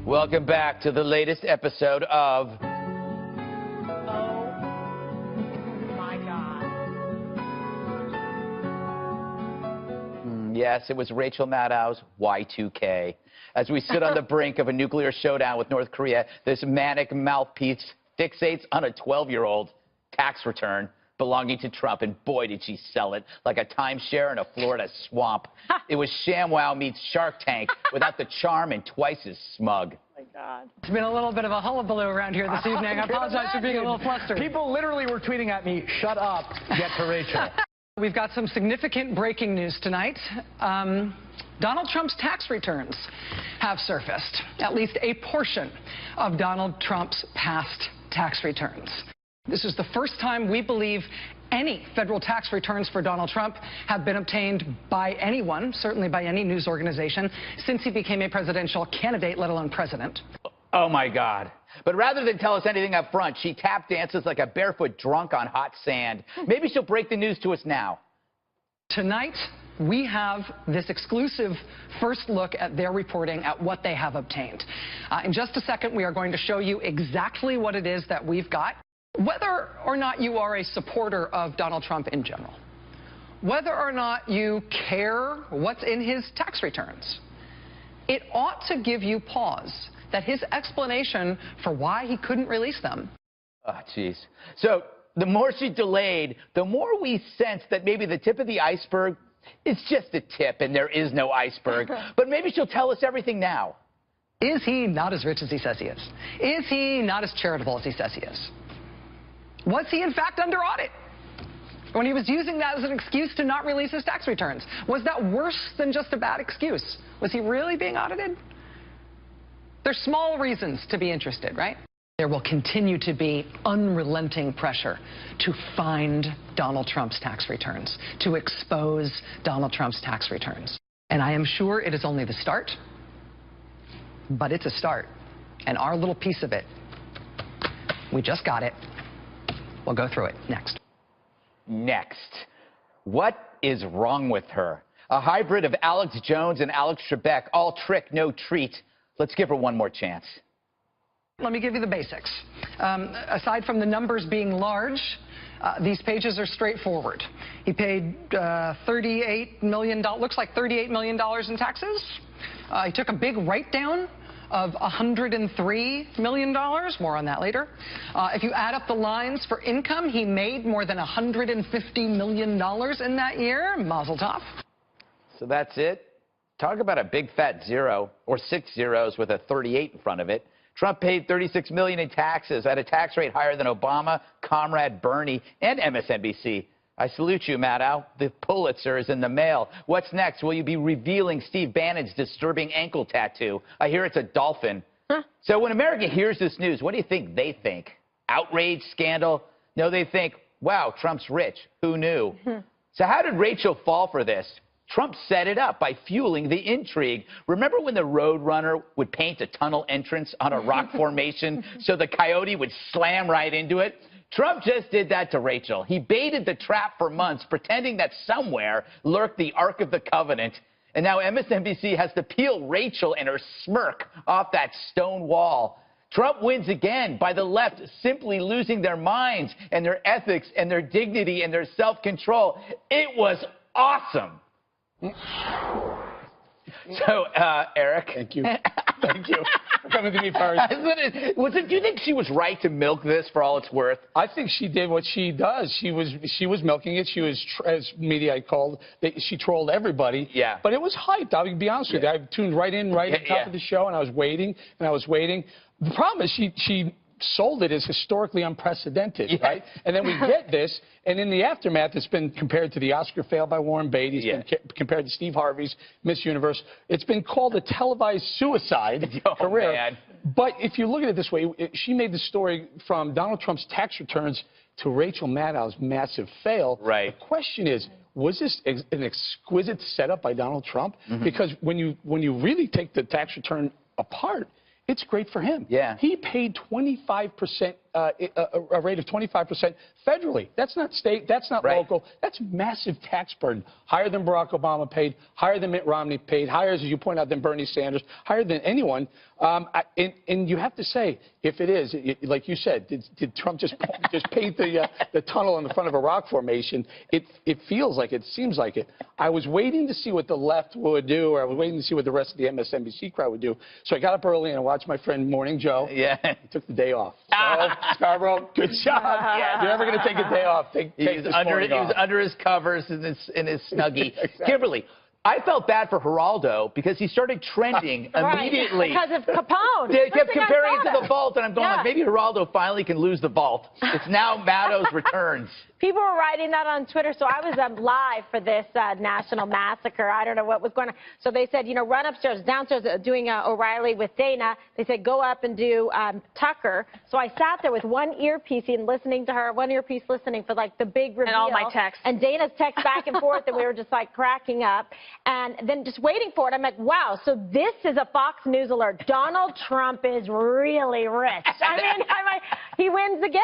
Welcome back to the latest episode of... Oh, my God. Yes, it was Rachel Maddow's Y2K. As we sit on the brink of a nuclear showdown with North Korea, this manic mouthpiece fixates on a 12-year-old tax return belonging to Trump, and boy, did she sell it like a timeshare in a Florida swamp. It was ShamWow meets Shark Tank without the charm and twice as smug. Oh my God. It's been a little bit of a hullabaloo around here this evening. I apologize for being a little flustered. People literally were tweeting at me, "Shut up, get to Rachel." We've got some significant breaking news tonight. Donald Trump's tax returns have surfaced, at least a portion of Donald Trump's past tax returns. This is the first time we believe any federal tax returns for Donald Trump have been obtained by anyone, certainly by any news organization, since he became a presidential candidate, let alone president. Oh, my God. But rather than tell us anything up front, she tap dances like a barefoot drunk on hot sand. Maybe she'll break the news to us now. Tonight, we have this exclusive first look at their reporting at what they have obtained. In just a second, we are going to show you exactly what it is that we've got. Whether or not you are a supporter of Donald Trump in general, whether or not you care what's in his tax returns, it ought to give you pause that his explanation for why he couldn't release them. Oh, jeez. So the more she delayed, the more we sense that maybe the tip of the iceberg is just a tip and there is no iceberg. But maybe she'll tell us everything now. Is he not as rich as he says he is? Is he not as charitable as he says he is? Was he, in fact, under audit when he was using that as an excuse to not release his tax returns? Was that worse than just a bad excuse? Was he really being audited? There's small reasons to be interested, right? There will continue to be unrelenting pressure to find Donald Trump's tax returns, to expose Donald Trump's tax returns. And I am sure it is only the start, but it's a start. And our little piece of it, we just got it. We'll go through it next. Next. What is wrong with her? A hybrid of Alex Jones and Alex Trebek, all trick, no treat. Let's give her one more chance. Let me give you the basics. Aside from the numbers being large, these pages are straightforward. He paid $38 million, looks like $38 million in taxes. He took a big write-down of $103 million. More on that later. If you add up the lines for income, he made more than $150 million in that year. Mazel tov. So that's it. Talk about a big fat zero, or 6 zeros with a 38 in front of it. Trump paid $36 million in taxes at a tax rate higher than Obama, Comrade Bernie, and MSNBC. I salute you, Maddow. The Pulitzer is in the mail. What's next? Will you be revealing Steve Bannon's disturbing ankle tattoo? I hear it's a dolphin. Huh? So when America hears this news, what do you think they think? Outrage, scandal? No, they think, wow, Trump's rich. Who knew? So how did Rachel fall for this? Trump set it up by fueling the intrigue. Remember when the Roadrunner would paint a tunnel entrance on a rock formation so the coyote would slam right into it? Trump just did that to Rachel. He baited the trap for months, pretending that somewhere lurked the Ark of the Covenant. And now MSNBC has to peel Rachel and her smirk off that stone wall. Trump wins again by the left simply losing their minds and their ethics and their dignity and their self-control. It was awesome. So, Eric. Thank you. Thank you for coming to me first. Do you think she was right to milk this for all it's worth? I think she did what she does. She was milking it. She was, as media called, she trolled everybody. Yeah. But it was hyped. I'll be honest with you. I tuned right in, at the top of the show, and I was waiting, and I was waiting. The problem is she sold it as historically unprecedented, right? And then we get this, and in the aftermath, it's been compared to the Oscar fail by Warren Beatty. It's been compared to Steve Harvey's Miss Universe. It's been called a televised suicide career. Man. But if you look at it this way, she made the story from Donald Trump's tax returns to Rachel Maddow's massive fail. Right. The question is, was this an exquisite setup by Donald Trump? Because when you really take the tax return apart, it's great for him. Yeah. He paid 25% a rate of 25% federally. That's not state. That's not local. That's massive tax burden. Higher than Barack Obama paid, higher than Mitt Romney paid, higher, as you point out, than Bernie Sanders, higher than anyone. And you have to say, if it is, like you said, did Trump just paint the tunnel in the front of a rock formation? It feels like it, seems like it. I was waiting to see what the left would do, or I was waiting to see what the rest of the MSNBC crowd would do. So I got up early and I watched my friend Morning Joe. Yeah. He took the day off. So, Scarborough, good job. If you're ever going to take a day off, take this morning off. He was under his covers in his snuggie. Exactly. Kimberly, I felt bad for Geraldo because he started trending immediately. Because of Capone. They kept comparing it to the vault, and I'm going like, maybe Geraldo finally can lose the vault. It's now Maddow's returns. People were writing that on Twitter, so I was live for this national massacre. I don't know what was going on. So they said, you know, run upstairs, downstairs, doing O'Reilly with Dana. They said, go up and do Tucker. So I sat there with one earpiece and listening to her, one earpiece listening for, like, the big reveal. And all my texts. And Dana's text back and forth, and we were just, like, cracking up. And then just waiting for it, I'm like, wow, so this is a Fox News alert. Donald Trump is really rich. I mean, he wins again.